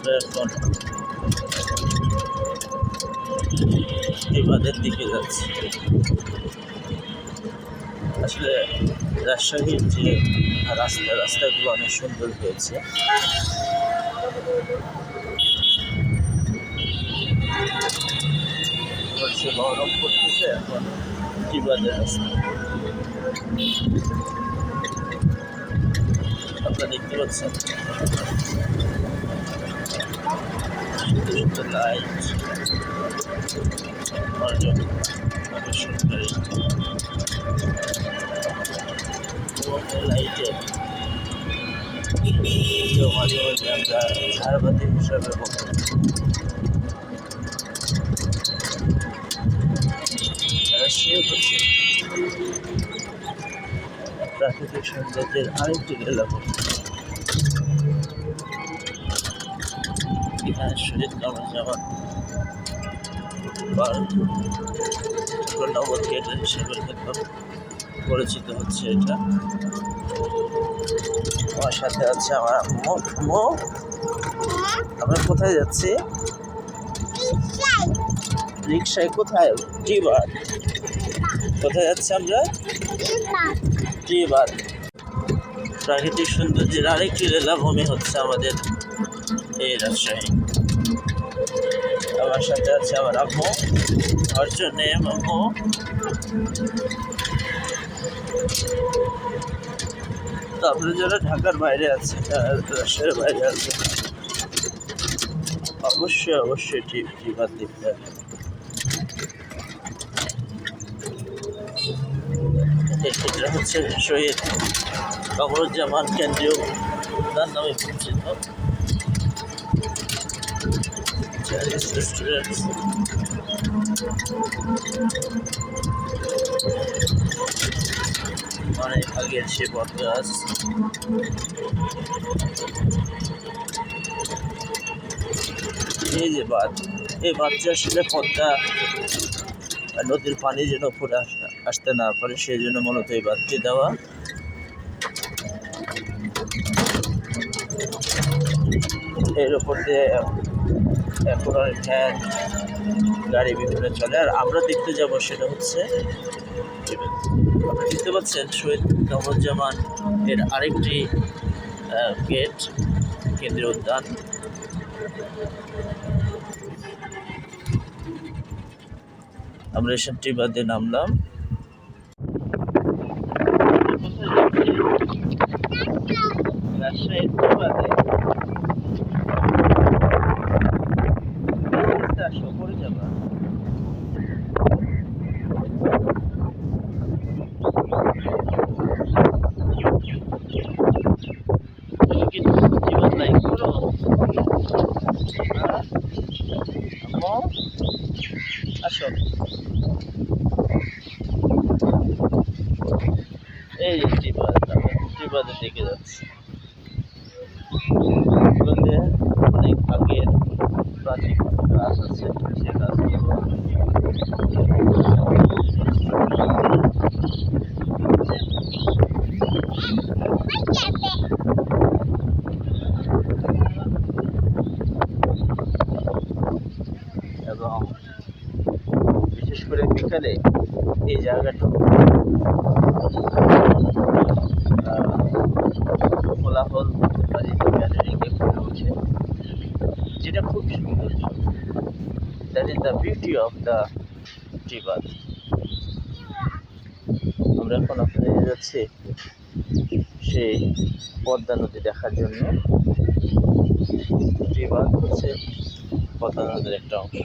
আমরা এখন বিবাদের দিকে যাচ্ছি। আসলে রাজশাহীর যে রাস্তাগুলো অনেক সুন্দর হয়েছে। বলছে বহরমপুর থেকে এখন বিবাদের রাস্তা আপনারা দেখতে পাচ্ছেন। সুন্দর সুন্দর লাইট, অনেক সুন্দর লাইটে মাঝে মাঝে আমরা ঝাড়বাতি হিসাবে রাজশাহী হচ্ছে প্রাকৃতিক সৌন্দর্যের আরেকটি এলাকা। এখানে শহীদ কামরুজ্জামান পার্ক নগর থিয়েটার হিসেবে পরিচিত হচ্ছে এটা। আমার সাথে আছে আমার আম্মু। আমরা কোথায় যাচ্ছি? রিক্সায়। কোথায়? টিবার। কোথায় যাচ্ছি আমরা? টিবার। প্রাকৃতিক সৌন্দর্যের আরেকটি লীলাভূমি হচ্ছে আমাদের এই রাজশাহী। আমার সাথে আছে আমার আম্মু। অর্জনে আম্মু। তারপরে যারা ঢাকার বাইরে আছে, রাজশাহীর বাইরে আছে, অবশ্যই টিবার দেখতে হবে। এটা হচ্ছে শহীদ কামরুজ্জামান কেন্দ্রীয় উদ্যান নামে পরিচিত। রেস্টুরেন্ট, অনেক আগের সে বট গাছ। এই যে বাঁধ, এই বাঁধটা আসলে পদ্মা নদীর পানি যেন উপরে আসতে না পারে সেই জন্য মূলত এই বাঁধটি দেওয়া। এর উপর দিয়ে এখন ভ্যান গাড়ি বিভিন্ন চলে। আর আমরা দেখতে যাব সেটা হচ্ছে, আপনারা দেখতে পাচ্ছেন শহীদ কামরুজ্জামান এর আরেকটি গেট, কেন্দ্রীয় উদ্যান। আমরা এসব টিবাদে নামলাম। রাজশাহীর টিবাদে আসো, পড়ে যাবা। লাইক করো। আসো, এই যে টিবাদ, আমরা টিবাদের দিকে যাচ্ছি। অনেক আগের প্রাচীন গাছ আছে, সে গাছগুলো এবং বিশেষ করে বিকালে এই জায়গাটা কোলাহল করতে পারি, গ্যালারিকে ফুটে ওঠে, যেটা খুব সুন্দর। That is the beauty of the টিবাদ। আমরা এখন আপনাদের যাচ্ছি সেই পদ্মা নদী দেখার জন্য। টিবাদ হচ্ছে পদ্মা নদীর একটা অংশ।